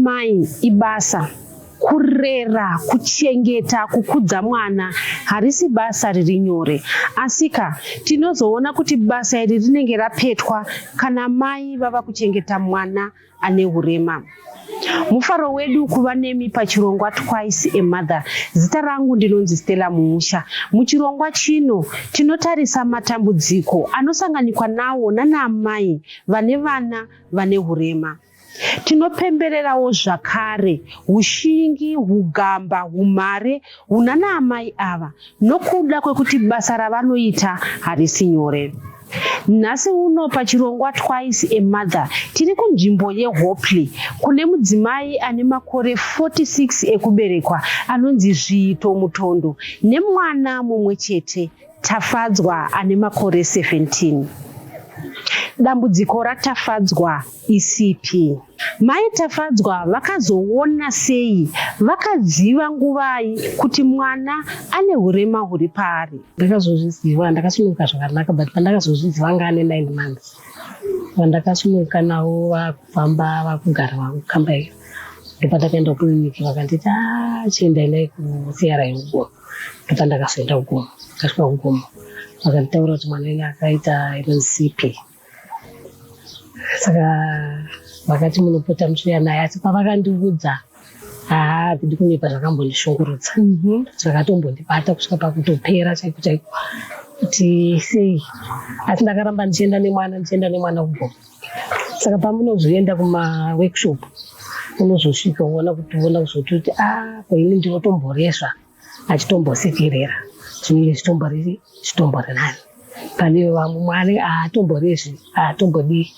mai ibasa. Kurera, kuchengeta, kukudza mwana harisi basa riri nyore. Asika tinozoona kuti basa iri rinenge rapetwa kana mai vava kuchengeta mwana ane urema. Mufaro wedu kuva nemi pachirongwa Twice a Mother. Zita rangu ndinonzi Stella Mumusha. Muchirongwa chino tinotarisa matambudziko anosanganikwa nawo nanaamai vane vana vane urema. Tinopembererawo zvakare ushingi, hugamba, humare hunana amai ava nokuda kwekuti basa ravanoita harisi nyore. Nhasi uno pachirongwa Twice a Mother tiri kunzvimbo yeHopley kune mudzimai ane makore 46 ekuberekwa anonzi Zviito Mutondo nemwana mumwe chete Tafadzwa ane makore 17. Dambudziko raTafadzwa isipi. Mai Tafadzwa vakazoona sei, vakaziva nguvai kuti mwana ane urema huri pari? Ndakazozviziva, ndakasimuka zvakanaka, but pandakazozviziva ngane 9 months. Vandakasimuka navo vakufamba vakugara vakukamba iyo. Ndopandakaenda kukiriniki vakanditi chiendai naye kuCRI ugomo. Ndopandakazoenda ugomo. Ndakasvika ugomo vakanditaura kuti mwana wenyu akaita CP. Saka vakati munopota muchiuya naye, asi pavakandiudza ndiri kunyepa zvakambondishungurudza. Zvakatombondibata kusvika pakutopera chaiko chaiko kuti sei. Asi ndakaramba ndichienda nemwana ugomo. Saka pamunozoenda kumaworkshop unozosvika uona kuzoti kuti kwaini ndinotomborezva achitombosekerera zvinenge zvitomboriri nani. Pane vamwe mwana aatomborezvi aatombodii.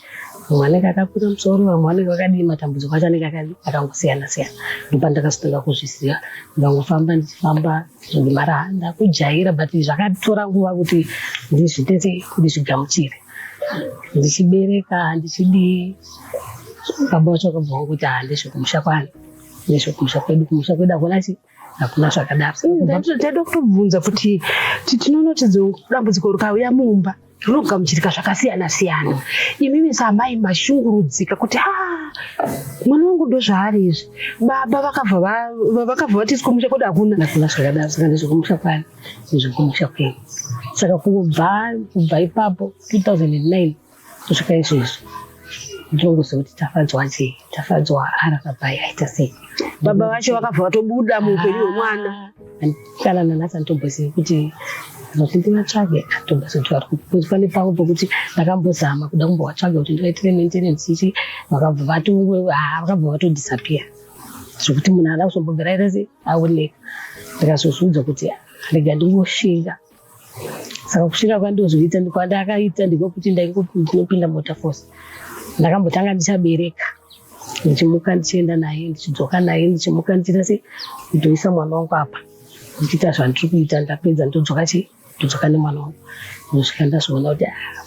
Mwana kakakura musoro, vamwe vanenge vakadii, matambudziko acho anenge akangosiyana siyana. Ndopandakazotanga kuzviziva, ndangofamba ndichifamba mara ndakujaira, but zvakatora nguva kuti ndizvitete kuti zvigamuchire. Ndichibereka ndichidii, baba vacho vakabvawo kuti ndezvekumusha kwani, ndezvekumusha kwedu. Kumusha kwedu hakuna zvakadaro. Ndatoda kutobvunza kuti tinoona kuti dambudziko rikauya mumba rinogamuchirika zvakasiyana siyana. Imimi samai mashungurudzika kuti mwana wangu ndozvaari izvi. Baba vakabva vati kumusha kwedu hakuna zvakadaro. Saka ndezvekumusha kwani, ndezvekumusha kwedu. Saka kubva ipapo 2009 kusvika izvezvi ndinokuziva kuti Tafadzwa arakabai aita sei. Baba vacho vakabva vatobuda muupenyu hwemwana. Kana nanhasi anditombosiyi kuti kuti ndinatsvage atombazoti pane pamwe pokuti ndakambozama kuda kumbovatsvaga kuti ndivaitire maintenance ichi, vakabva vatodisappear. Zvokuti munhu haana kuzombogara ere aoneka. Ndikazozviudza kuti rega ndingoshinga. Saka kushinga kwandozoita kwandakaita ndikokuti ndinopinda motor force. Ndakambotanga ndichabereka, ndichimuka ndichienda naye, ndichidzoka naye, ndichimuka ndichiita sei kutoisa mwana wangu apa, ndichiita zvandiri kuita. Ndapedza ndodzoka nemwana wangu. Ndosvika ndazviona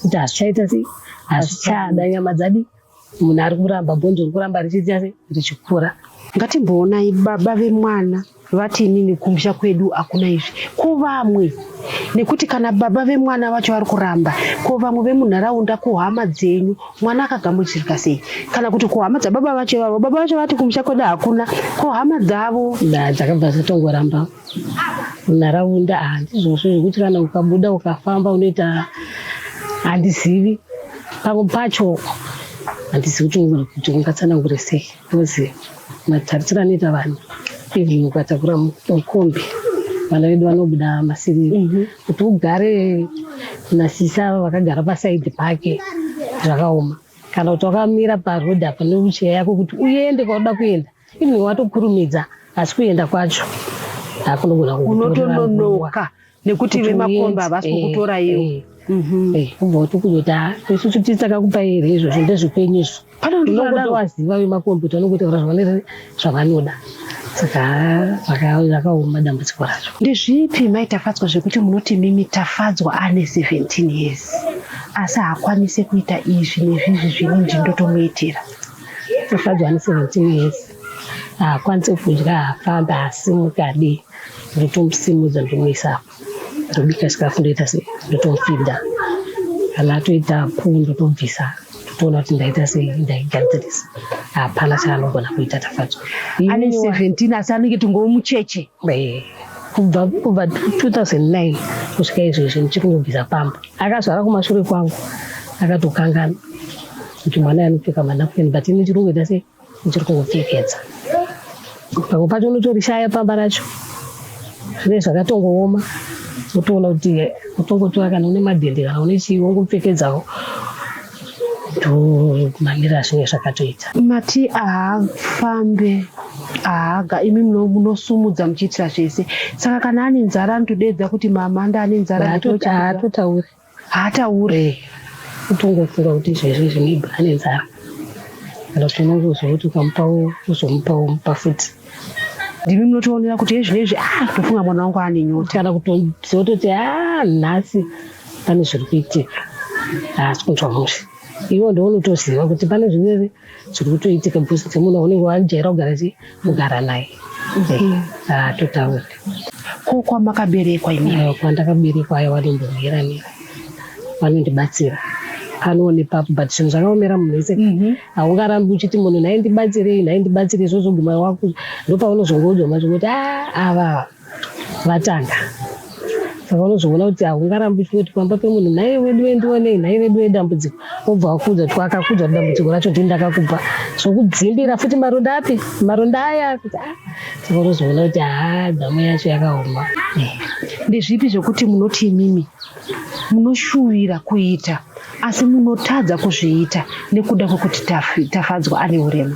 kuti hazvichaita sei, hazvichada nyama dzadi. Munhu ari kuramba, bhonzo rikuramba richiita sei, richikura. Ngatimboonai baba vemwana vati inini kumusha kwedu hakuna izvi. Kuvamwe nekuti kana baba vemwana vacho vari kuramba, kuvamwe vemunharaunda, kuhama dzenyu, mwana akagamuchirika sei? Kana kuti kuhama dzababa vacho ivavo, baba vacho vati kumusha kwedu hakuna, kuhama dzavo dzakabva dzatongoramba munharaunda. Handizvozvo zvekuti kana ukabuda ukafamba unoita handizivi. Pamwe pacho handizivi kuti ungatsanangure sei. Unoziva matarisiro anoita vanhu, even ukatakura mukombi, vana vedu vanobuda masiri, kuti ugare nasisa vakagara pasaidhi pake zvakaoma. Kana kuti wakamira parodhi apa newicheya yako kuti uende kwauda kuenda, even watokurumidza, asi kuenda kwacho hakunogona unotononoka nekuti vemakombi havasi kukutora iwo. Kubva kutokuzoti isusu tisakakupai here izvozvo ndezvikwenyu izvo. Unongotovaziva vemakombi kuti vanongotevura zvavanoda. Saka zvakaoma dambudziko racho. Ndezvipi mai Tafadzwa zvekuti munoti mimi Tafadzwa ane 17 years asi haakwanise kuita izvi nezvizvi zvinonzi ndotomuitira? Tafadzwa ane 17 years haakwanise kudya, haafambe, haasimuke, ndotomusimudza ndomuisa apo, ndobika chikafu ndoita sei, ndotomufidha. Kana atoita puu ndotobvisa, totoona kuti ndaita sei, ndaigadzirisa. hapana chaanogona kuita Tafadzwa. Ane 17 asi anenge tungomucheche. Kubva 2009 kusvika izvezvi ndichikungobvisa pamba. Akazvara kumashure kwangu akatokangana kuti mwana anopfeka manapukeni but ini ndichirongeta sei ndichiri kungopfekedza. Pamwe pacho unotorishaya pamba racho zvine zvakatongooma utoona kuti utongotora kana une madhende kana une chii wongopfekedzawo ndomanira zvinge zvakatoita. Mati haafambe haaga imi munosumudza muchiitira zvese saka kana ane nzara anotodedza kuti mama ndaane nzara haatotauri haataure utongofunga kuti izvezvi zvimibva ane nzara kana kuti unongozwa kuti ukamupawo uzomupawo mupa futi. ndimi munotoonera kuti ezvinezvi tofunga mwana wangu ane nyota kana kutoziva kuti nhasi pane zviri kuitika haasi kunzwa mushe iwo ndounotoziva kuti pane zvinezvi zviri kutoitika bhusi dzemunhu unenge wajaira kugara mugara naye. Haatotauri. Ko kwamakaberekwa imwe? Kwandakaberekwa aya vanombomhiranira vanondibatsira pano nepapo but zvinhu zvakaomera munhu wese haungarambi uchiti munhu nhaye ndibatsirei zvozoguma wako ndopaunozongoudwa macho kuti ava vatanga. Saka unozoona kuti haungarambi uchiti pamba pemunhu nhaye wedu wendionei nhaye wedu wedambudziko wobva wakudza kuti akakudza dambudziko racho ndindakakupa zvokudzimbira futi maronda api maronda aya kuti saka unozoona kuti dhamu yacho yakaoma. Ndezvipi zvokuti munoti imimi munoshuvira kuita asi munotadza kuzviita nekuda kwekuti Tafadzwa ane urema?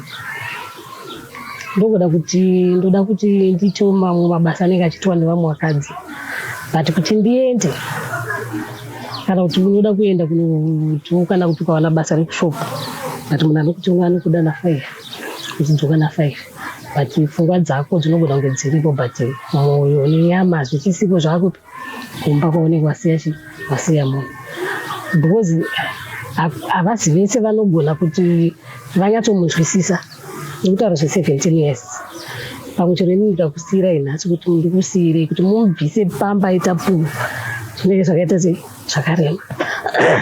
Ndoda kuti ndicho mamwe mabasa anenge achiitwa nevamwe vakadzi but kuti ndiende kana kuti munoda kuenda kana kuti ukawana basa rekushopu but munhu anokuti anokuda na5 uchidzoka na5 but pfungwa dzako dzinogona kunge dziripo but mwoyo nenyama zvichisiko zvako kumba kwaunenge wasiya munhu because havasi vese vanogona kuti vanyatsomunzwisisa nekutaura zve17 years pamwe chero ini ndida kusiyirai nhasi kuti ndikusiyirei kuti mubvise pamba itapuno zvinenge zvakaita zvakarema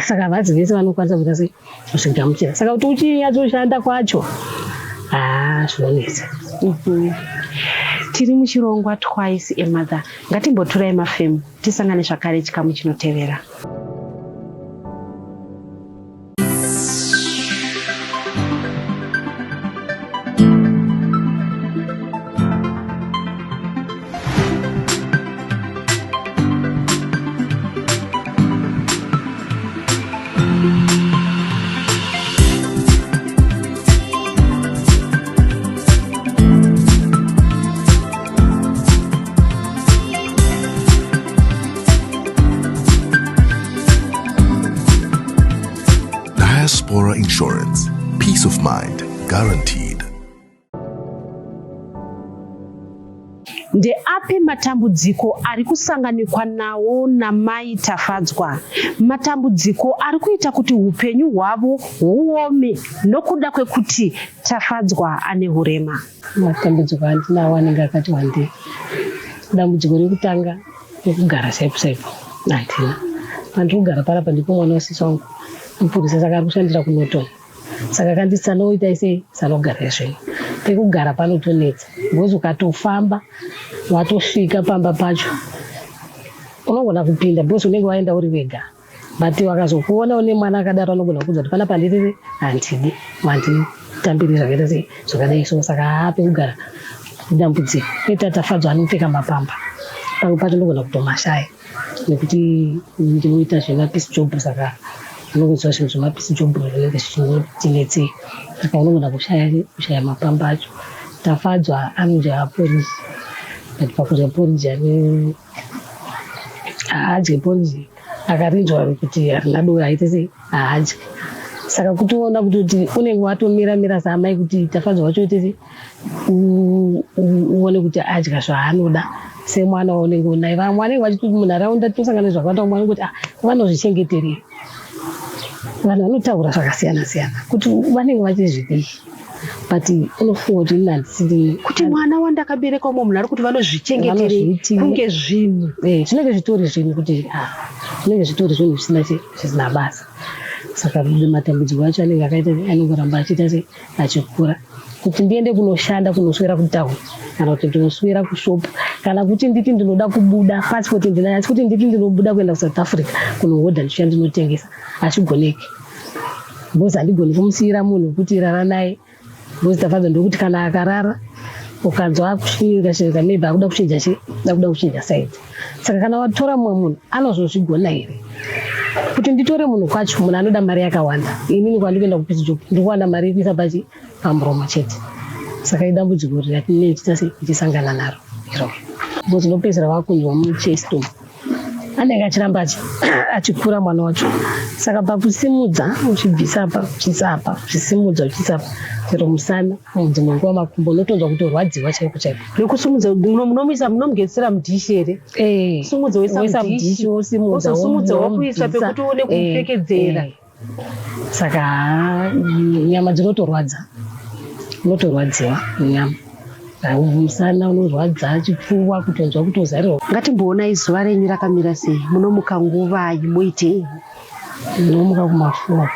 saka havasi vese vanokwanisa kuita sei kuzvigamuchira saka kuti uchinyatsoshanda kwacho zvinonetsa. Tiri muchirongwa Twice a Mother. Ngatimboturai mafemu tisangane zvakare chikamu chinotevera. Diaspora Insurance. Peace of mind guaranteed. Ndeapi matambudziko ari kusanganikwa nawo namai Tafadzwa? Matambudziko ari kuita kuti upenyu hwavo huome nokuda kwekuti Tafadzwa ane urema. Matambudziko andinawo anenge akati wandei. Dambudziko rekutanga rekugara saipo handina. Pandiri kugara parapa ndipo mwana wesisa wangu mupurisa saka ari kushandira kunotoni. Saka kanditi sanoita sei sanogara zvino. Pekugara panotonetsa. Ngozi ukatofamba watosvika pamba pacho unogona kupinda because unenge waenda uri wega. But wakazokuona une mwana akadaro anogona kuudza kuti pana pandiri handidi manditambiri zvakaita sei zvakadai so saka pekugara dambudziko. Kwete Tafadzwa anopfeka mapamba. Pamwe pacho ndogona kutomashaya nekuti ndinoita zvemapisi job saka unongoziva zvinhu zvemapisi job zvinenge zvichitinetsei saka unogona kushaya mapamba acho. Tafadzwa anodya porridge but pakudya porridge haadye porridge akarinzwa kuti harina doro aite sei haadyi. Saka kutoona kuti unenge watomira samai kuti Tafadzwa wacho ite sei uone kuti adya zvaanoda semwana waunenge unaye. Vamwe vanenge vachiti munharaunda tosangana zvakawanda mwana kuti vanozvichengeterei. Vanhu vanotaura zvakasiyana-siyana kuti vanenge vachizvidii but unofunga kuti ini handisiri kuti mwana wandakabereka umwe munhu ari kuti vanozvichengeterei kunge zvinhu zvinenge zvitori zvinhu kuti zvinenge zvitori zvinhu zvisina basa. Saka matambudziko acho anenge akaita anongoramba achiita sei achikura kuti ndiende kunoshanda kunoswera kutauni kana kuti ndinoswera kushopu kana kuti nditi ndinoda kubuda passport ndinayo asi kuti nditi ndinobuda kuenda kuSouth Africa kunohodha ndisha ndinotengesa achigoneki bozi handigoni kumusiyira munhu kuti rara naye bozi Tafadzwa ndokuti kana akarara ukanzwa akushinyirika maybe akuda kuchinja side saka kana watora mumwe munhu anozozvigona here kuti nditore munhu kwacho munhu anoda mari yakawanda inini kwandikuenda kupisi job ndikuwana mari yekuisa pamuromo chete saka idambudziko ratinechisangana naro iro bozi ndopedzera vakunzwa muchestom anenge achiramba achikura mwana wacho saka pakusimudza uchibvisa apa uchiisa apa uchisimudza uchiisa apa chero musana mudzimwe nguva makumbo unotonzwa kutorwadziwa chaiko chaiko nekusimudza munomugetsera mudhishi here simudza woisa mudhishi wosimudza wokuisa pekuti uone kupfekedzera saka nyama dzinotorwadza unotorwadziwa nyama musana unorwadza chipfuwa kutonzwa kutozarira. Ngatimboonai zuva renyu rakamira sei munomuka nguvai muitei? Ndinomuka kumafuwa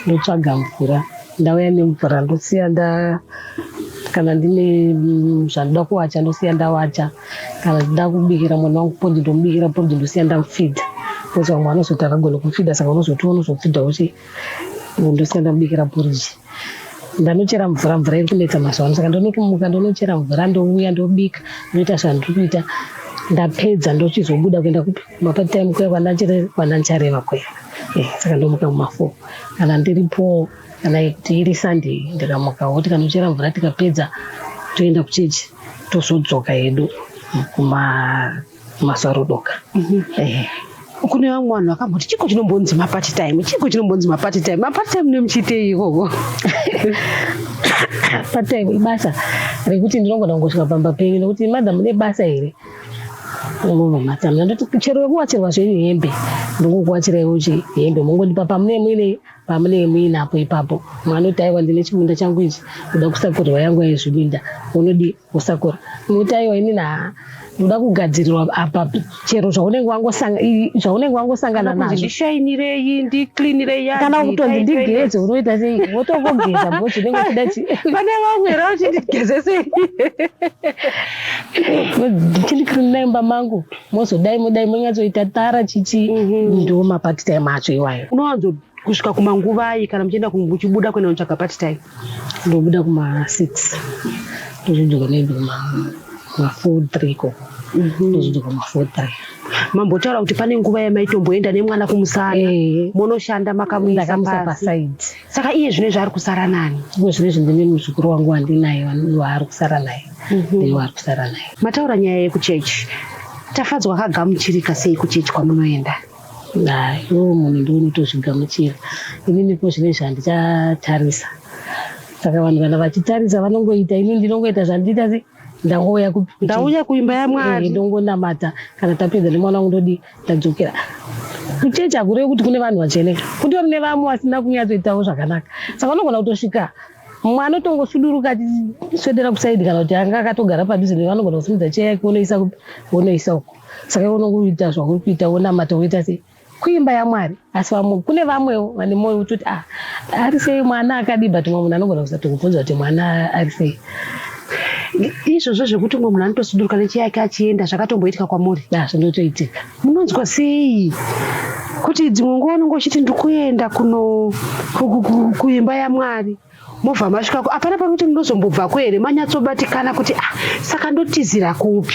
ndotsvaga mvura ndauya nemvura ndosiya kana ndine zvandoda kuwacha ndosiya ndawacha kana ndida kubikira mwana wangu ponje ndomubikira ponje ndosiya ndamufidha kozi vamwe vanozoti akagona kufidha saka unozoti unozofidha uchi ndosiya ndamubikira poriji ndanochera mvura iri kunetsa mazuva ano saka ndonotomuka ndonochera mvura ndouya ndobika ndoita zvandiri kuita ndapedza ndochizobuda kuenda kupi mapatime kuya kwandanchareva kuya saka ndomuka muma4 kana ndiripo kana kuti iri Sunday ndikamukawo tikanochera mvura tikapedza toenda kuchechi tozodzoka hedu kumasarodoka. Kune vamwe vanhu vakamboti chiko chinombonzi mapati time nemuchitei ikoko? Patime ibasa rekuti ndinogona kungosvika pamba penyu nekuti madam mune basa here unonomatsamira ndoti chero wekuwachirwa zvenyu hembe ndingokuwachiraiwo hembe mongondipa pamune muinapo ipapo mwanoti aiwa ndine chibunda changu ichi kuda kusakurwa yangu yezvibinda unodi kusakura muti aiwa inini ndoda kugadzirirwa apa chero zvaunenge wangosangana nazvo ndishainirei ndiklinirei kana kutonzi ndigeze unoita sei wotongogeza bhochi unenge uchida pane vamwe rauti ndigeze sei ndichindiklinira imba mangu mozodai monyatsoita tara chichi ndo mapati time acho iwayo. Unowanzo kusvika kumanguvai kana muchienda muchibuda kuenda kutsvaga pati time? Ndobuda kuma6 ndozodzoka maybe kuma4-3 ko ndozodzoka kuma4-3. Mambotaura kuti pane nguva yamaitomboenda nemwana kumusana munoshanda makamuisa pasaidi saka iye zvine zvaari kusara nani? Zvine ndine muzukuru wangu wandinaye waari kusara naye waari kusara naye. Mataura nyaya yekuchechi, Tafadzwa akagamuchirika sei kuchechi kwamunoenda? Iwo munhu ndounotozvigamuchira inini po zvine zvandichatarisa saka vanhu kana vachitarisa vanongoita inini ndinongoita zvandiita ndauya kuimba yaMwari ndongonamata kana tapedza nemwana wangu ndodi tadzokera kuchechi. Hakurevi kuti kune vanhu vacheneka kutori nevamwe vasina kunyatsoitawo zvakanaka saka unogona kutosvika mwana otongosuduruka achiswedera kusaidi kana kuti anga akatogara padhuze nevanogona kusimudza cheya yake unoisa uko saka unongoita zvakuri kuita wonamata woita sei kuimba yaMwari. Asi kune vamwewo vane moyo wekuti ari sei mwana akadi but mumwe munhu anogona kusatokubvunza kuti mwana ari sei. Izvozvo zvekuti mumwe munhu anotosuduruka necheya yake achienda zvakatomboitika kwamuri? Zvinotoitika. Munonzwa sei kuti dzimwe nguva unonge uchiti ndikuenda kuimba yaMwari mobva masvikako hapana pakuti munozombobvako here manyatsobatikana kuti saka ndotizira kupi?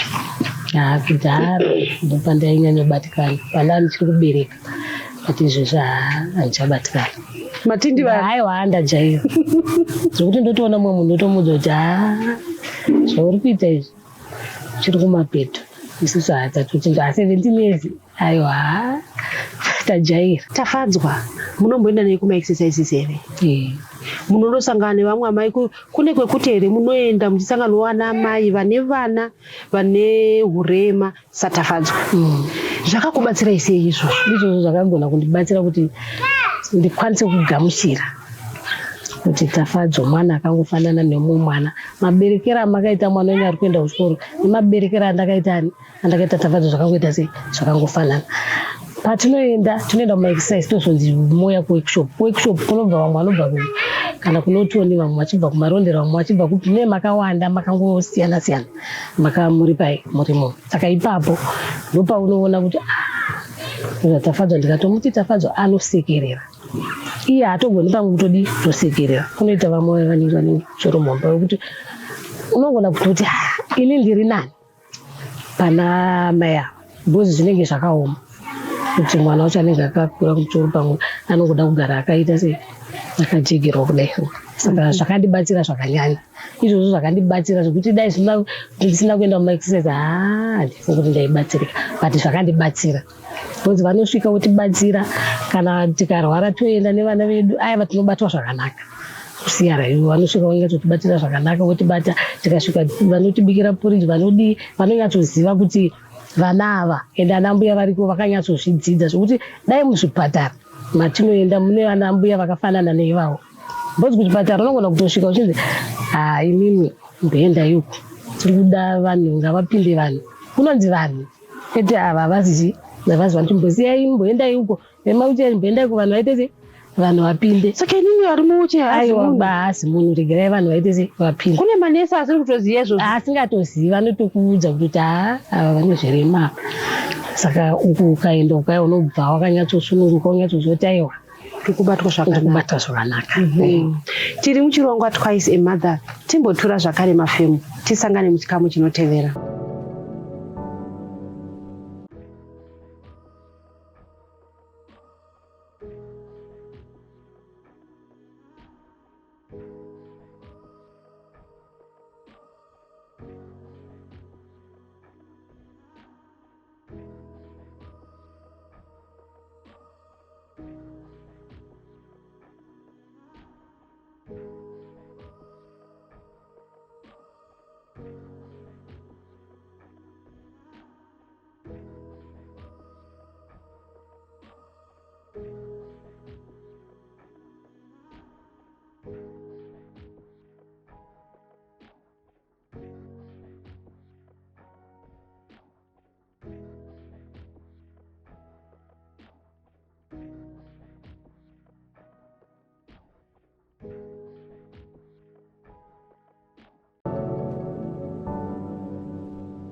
Kudhara ndopandainyanya pandanga ndichiri kubereka kuti izvezvo handichabatikana matindi aiwa ndajaira zvokuti ndotoona mumwe munhu ndotomudza kuti zvauri kuita izvi chiri kumapeto isusu hatatoti 17 years aiwa tajaira. Tafadzwa munomboenda nei kumaexercises here? Munondosangana nevamwe amai kune kwekuti here munoenda muchisanganawo ana amai vane vana vane hurema saTafadzwa? Zvakakubatsirai sei izvozvo? Izvozvo zvakagona kundibatsira kuti ndikwanise kugamuchira kuti Tafadzwa mwana akangofanana nemumwe mwana. Maberekero amakaita mwana wenyu ari kuenda kuchikoro nemaberekero andakaita Tafadzwa zvakangoita sei? Zvakangofanana. patinoenda kumaexercise tozonzi moya kuworkshop kunobva vamwe vanobva kana kunotoni vamwe vachibva kumarondero vamwe vachibva kupi ne makawanda makangosiyana siyana makamuri pai murimo saka ipapo ndopaunoona kuti tafadzwa ndikatomuti tafadzwa anosekerera iye hatogoni pamwe kutodi tosekerera kunoita vamwe vanenge vane choromomba wekuti unogona kutoti ini ndiri nani pana maya bhozi zvinenge zvakaoma kuti mwana wacho anenge akakura kumusoro pamwe anongoda kugara akaita se akajegerwa kudai saka zvakandibatsira zvakanyanya izvozvo zvakandibatsira zvekuti dai ndisina kuenda kumaexercise handifungi kuti ndaibatsirika but zvakandibatsira bhozi vanosvika votibatsira kana tikarwara toenda nevana vedu aya vatinobatwa zvakanaka kusiyara ivo vanosvika vanyatsotibatira zvakanaka votibata tikasvika vanotibikira porridge vanonyatsoziva kuti vana ava ende anambuya variko vakanyatsozvidzidza zvokuti dai muzvipatara matinoenda mune vanambuya vakafanana neivavo bhozi kuchipatara unogona kutosvika uchinzi imimi mboenda yuku tiri kuda vanhu ngavapinde vanhu kunonzi vanhu ete ava havazivi vanochimbosiyai mboendai uko emauchai mboendai kuvanhu vaitese vanhu vapinde saka inini vari muuche haasi munhu regerai vanhu vaitese vapinde kune manesi asiri kutoziva izvozvo asingatozivi vanotokuudza kuti ava vanozvirema saka uku ukaenda ukaya unobva wakanyatsosununguka unyatsozotaiwa kubatwa zvakanaka tiri muchirongwa Twice a Mother timbotura zvakare mafemu tisangane muchikamu chinotevera.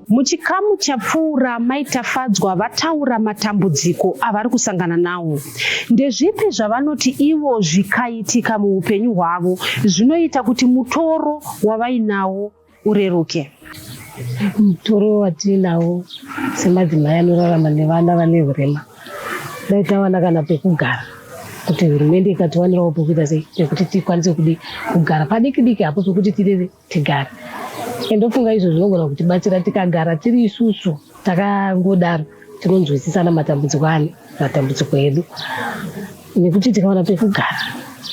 Muchikamu chapfuura maitafadzwa vataura matambudziko avari kusangana nawo. Ndezvipi zvavanoti ivo zvikaitika muupenyu hwavo zvinoita kuti mutoro wavainawo ureruke? Mutoro watinawo semadzimai anorarama nevana vane urema daitawana kana pekugara kuti hurumende ikatiwanirawo pekuita sei pekuti tikwanise kugara padiki diki apo pekuti tigare. Endofunga izvo zvinogona kutibatsira tikagara tiri isusu takangodaro tinonzwisisana matambudziko edu nekuti tikawana pekugara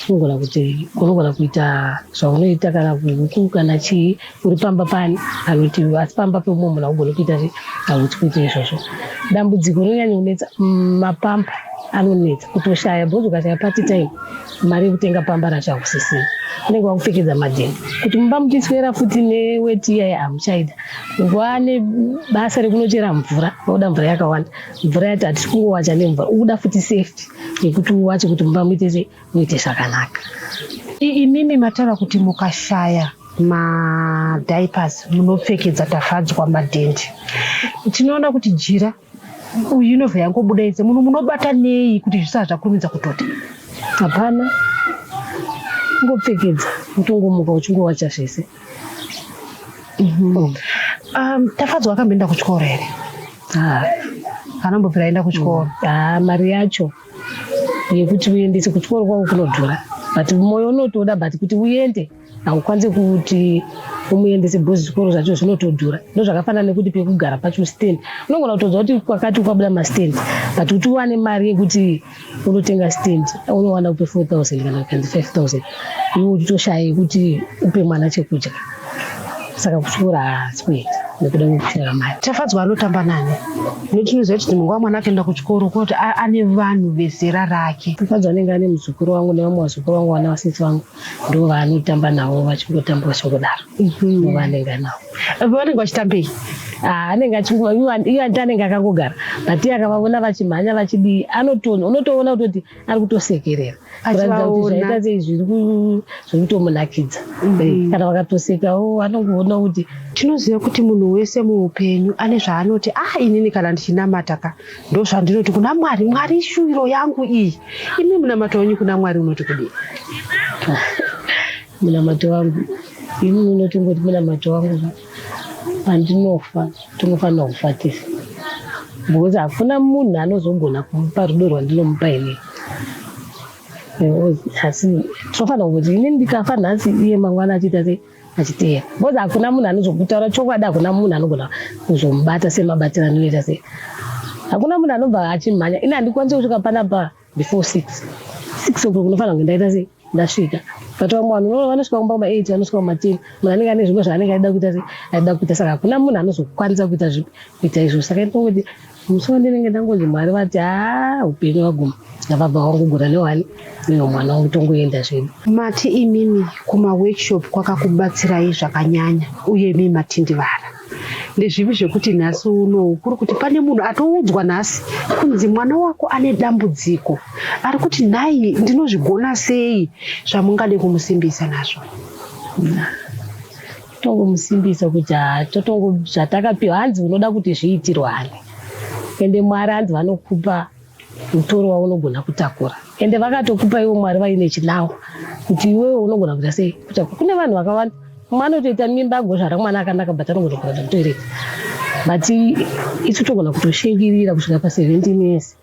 unogona kuita zvaunoita kana kuhuku kana chii uri pamba pani anoti asi pamba pemumwe munhu haugoni kuita hauti kuita izvozvo. Dambudziko rinonyanya kunetsa mapamba anonetsa kutoshaya bhozi ukashaya party time mari yekutenga pamba racho hakusisina unenge wakupfekedza madhende kuti mumba muchiswera futi neweti iyaya hamuchaida nguva nebasa rekunochera mvura vauda mvura yakawanda mvura yati hatisi kungowacha nemvura ukuda futi safety yekuti uwache kuti mumba muite zvakanaka. Imimi mataura kuti mukashaya madiapers munopfekedza tafadzwa madhende tinoona kuti jira uyu inobva yangobuda idze munhu munobata nei kuti zvisava zvakurumidza kutota? Hapana, ngopfekedza utongomuka uchingowacha zvese. Tafadzwa akamboenda kuchikoro here? Anambopera aenda kuchikoro? Mari yacho yekuti uendese kuchikoro kwako kunodhura but moyo unotoda but kuti uende haukwanisi kuti umuendese bhozi chikoro zvacho zvinotodhura. Ndozvakafanana nekuti pekugara pacho stand unogona kutodzwa kuti kwakati kwabuda mastand but kuti uwane mari yekuti unotenga stand unowana kupe 4,000 kana kandi 5,000 iwe uchitoshaya kuti upe mwana chekudya. Saka kuchikora haasi kuenda nekuda kwekushaya mari. Tafadzwa anotamba nani? Notinoziva kuti munguva mwana akaenda kuchikoro kuti ane vanhu vezera rake. Tafadzwa anenge ane muzukuru wangu nevamwe vazukuru vangu vana vasisi vangu ndo vaanotamba navo vachingotamba vachingodaro vanenge navo. Vanenge vachitambei? anenge achinguva iye anenge akangogara but akavaona vachimhanya vachidii unotoona kutoti ari kutosekerera kuratidza kuti zvaita sei zviri kutomunakidza kana vakatosekawo anongoona kuti tinoziva kuti munhu wese muupenyu ane zvaanoti inini kana ndichinamata ka ndo zvandinoti kuna mwari ishuviro yangu iyi. Imi munamata wenyu kuna mwari unoti kudii? Munamato wangu ini unotongoti munamato wangu pandinofa tinofanira kufatisa because hakuna munhu anozogona kumupa rudo rwandinomupa ini. Asi tinofanira kuti ini ndikafa nhasi iye mangwana achiita sei achiteya because hakuna munhu anozokutaura chokwadi. Hakuna munhu anogona kuzomubata semabatiro anoita sei. Hakuna munhu anobva achimhanya. Ini handikwanisi kusvika panapa before 6 o'clock unofanira kunge ndaita sei ndasvika. But vanhu vanosvika kumba kuma8 vanosvika kuma10 munhu anenge ane zvimwe zvaanenge aida kuita sei aida kuita. Saka hakuna munhu anozokwanisa kuita izvo. Saka ndinoti musi wandinenge ndangonzi mwari vati upenyu hwaguma ndabva wangogona newani mwana wangu tongoenda zvedu. Mati imimi kumaworkshop kwakakubatsirai zvakanyanya uye imi matindivara ndezvipi zvekuti nhasi unowu kuri kuti pane munhu atoudzwa nhasi kunzi mwana wako ane dambudziko ari kuti nhai ndinozvigona sei zvamungade kumusimbisa nazvo? Tongomusimbisa kuti zvatakapiwa hanzi unoda kuti zviitirwane ende mwari hanzi vanokupa mutoro waunogona kutakura ende vakatokupa iwe mwari vaine chinawo kuti iwewe unogona kuita sei kutakura. Kune vanhu vakawanda mwana utoita mimba agozvara mwana akanaka but anogona kuenda kutoireti but isu togona kutoshingirira kusvika pa17 years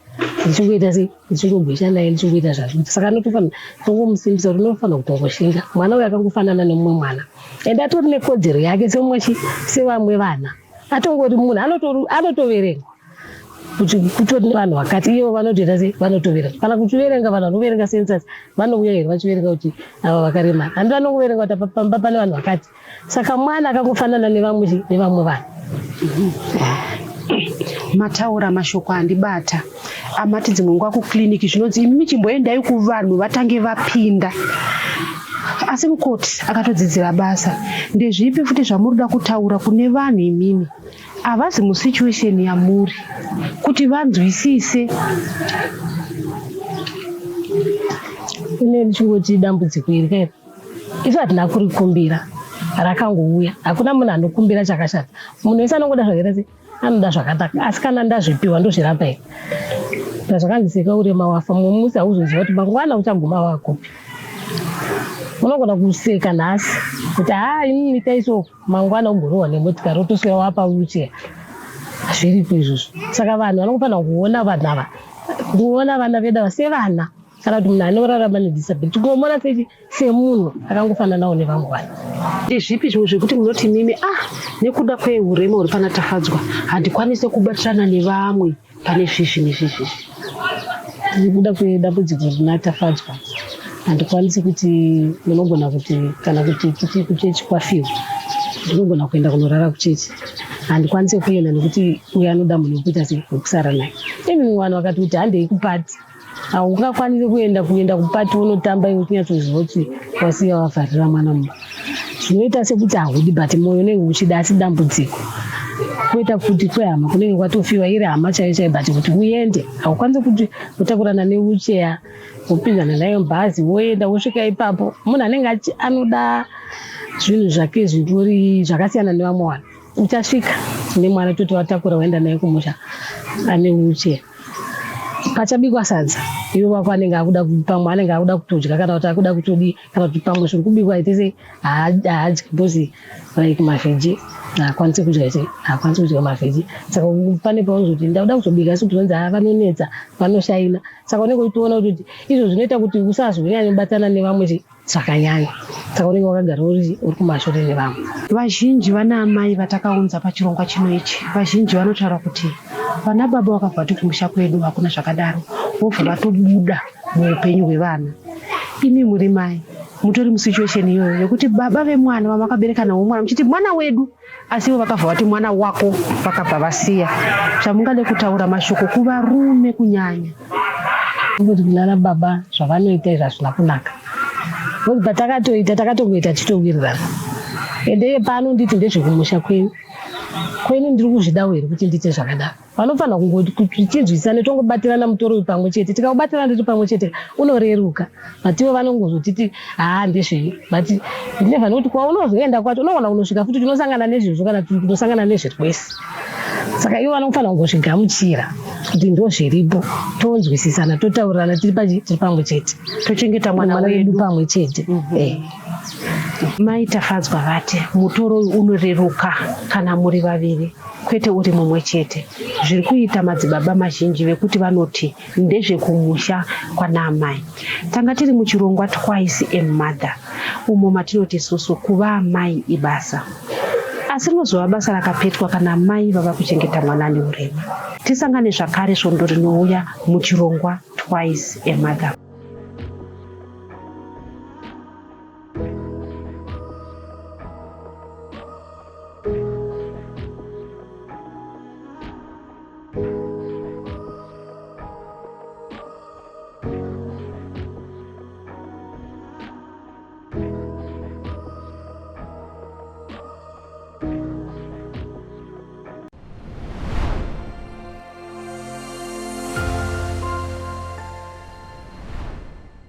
ndichingoita sei ndichingogwisha naye ndichingoita zvazvo. Saka notofanira tongomusimbisa kuti unofanira kutongoshinga mwana uyu akangofanana nemumwe mwana ende atori nekodzero yake sevamwe vana. Atongori munhu anotoverengwa kutori vanhu vakati ivo vanotoita sei vanotoverenga kana kuchiverenga vanhu vanoverenga census vanouya here vachiverenga kuti ava vakaremara handi vanongoverenga kuti pamba pane vanhu vakati. Saka mwana akangofanana nevamwe vanhu. Mataura mashoko andibata amati dzimwe nguva kukiliniki zvinonzi imi chimboendai kuvanhu vatange vapinda. Asi mukoti akatodzidzira basa ndezvipi futi zvamurida kutaura kune vanhu imimi avazi musituation yamuri kuti vanzwisise? Ine ndichingoti dambudziko iri kairi isu hatina kurikumbira rakangouya. Hakuna munhu anokumbira chakashata. Munhu wese anongoda zvakaita sei anoda zvakanaka asi kana ndazvipiwa ndozvirapa here. Zvakandiseka urema wafa mumwe musi hauzoziva kuti mangwana uchaguma wakupi. Unogona kuseka nhasi kuti ini mitaiso mangwana ugorohwa nemotikari otoswera wapa wheelchair. Hazviripo izvozvo. Saka vanhu vanofanira kuona vanhu ava kuona vana vedu ava sevana kana kuti munhu anorarama nedisability kungomona semunhu akangofananawo nevamwe vanhu. Ndezvipi zvimwe zvekuti munoti mimi nekuda kweurema huri pana tafadzwa handikwanise kubatirana nevamwe pane zvizi nezvizvi? Nekuda kwedambudziko rina tafadzwa handikwanisi kuti munogona kuti kana kuti kuchechi kwafiwa ndinogona kuenda kunorara kuchechi. Handikwanisi kuenda nekuti uyo anoda munhu wekuita sekusara naye. Imi vanhu vakati kuti handei kupati haungakwanisi kuenda kupati unotamba iwe kunyatsoziva kuti wasiya wavharira mwana mumba. Zvinoita sekuti haudi but mwoyo unenge uchida asi dambudziko. Kuita kuti kwehama kunenge kwatofiwa iri hama chaiyo chaiyo but kuti uende haukwanisi kuti utakurana newheelchair wopinzana nayo bhazi woenda wosvika ipapo. Munhu anenge anoda zvinhu zvake zvitori zvakasiyana nevamwe vanhu uchasvika nemwana toti watakura waenda naye kumusha ane wheelchair. Pachabikwa sadza iwe wako anenge akuda pamwe anenge akuda kutodya kana kuti akuda kutodii kana kuti pamwe zviri kubikwa ite sei haadyi because like mavheji haakwanisi kudya sei haakwanisi kudya mavheji. Saka pane paunozoti ndauda kuzobika asi kuti vanzi vanonetsa vanoshaina. Saka unenge uchitoona kuti izvo zvinoita kuti usazonyanya kubatana nevamwe zvakanyanya. Saka unenge wakagara uri kumashure nevamwe. Vazhinji vana amai vatakaunza pachirongwa chino ichi vazhinji vanotaura kuti vana baba vakabva kuti kumusha kwedu hakuna zvakadaro vobva vatobuda muupenyu hwevana. Imi muri mai mutori musituation iyoyo yekuti baba vemwana vamakabereka nawo mwana muchiti mwana wedu asi ivo vakabva vati mwana wako vakabva vasiya. Zvamungade kutaura mashoko kuvarume kunyanya kuti kunana baba zvavanoita izvi hazvina kunaka. Patakatoita takatongoita titowirirana ende pano nditi ndezvekumusha kwenyu kweni ndiri kuzvidawo here kuti ndiite zvakadaro. Vanofanira kungoti tinzwisane tongobatirana mutoro uyu pamwe chete. Tikakubatirana ndiri pamwe chete unoreruka. Mativo vanongozotiti ndezvei. But ndinevha nokuti kwaunozoenda kwacho unogona kunosvika futi tinosangana nezvizvo kana tinosangana nezvirwese. Saka ivo vanofanira kungozvigamuchira kuti ndozviripo, tonzwisisana, totaurirana tiri pamwe chete, tochengeta mwana wedu pamwe chete. Mai tafadzwa vati mutoro unoreruka kana muri vaviri kwete uri mumwe chete. Zviri kuita madzibaba mazhinji vekuti vanoti ndezvekumusha kwana amai. Tanga tiri muchirongwa Twice a Mother umo matinoti isusu kuva amai ibasa. Asi rinozova basa rakapetwa kana mai vava kuchengeta mwana ane urema. Tisangane zvakare svondo rinouya muchirongwa Twice a Mother.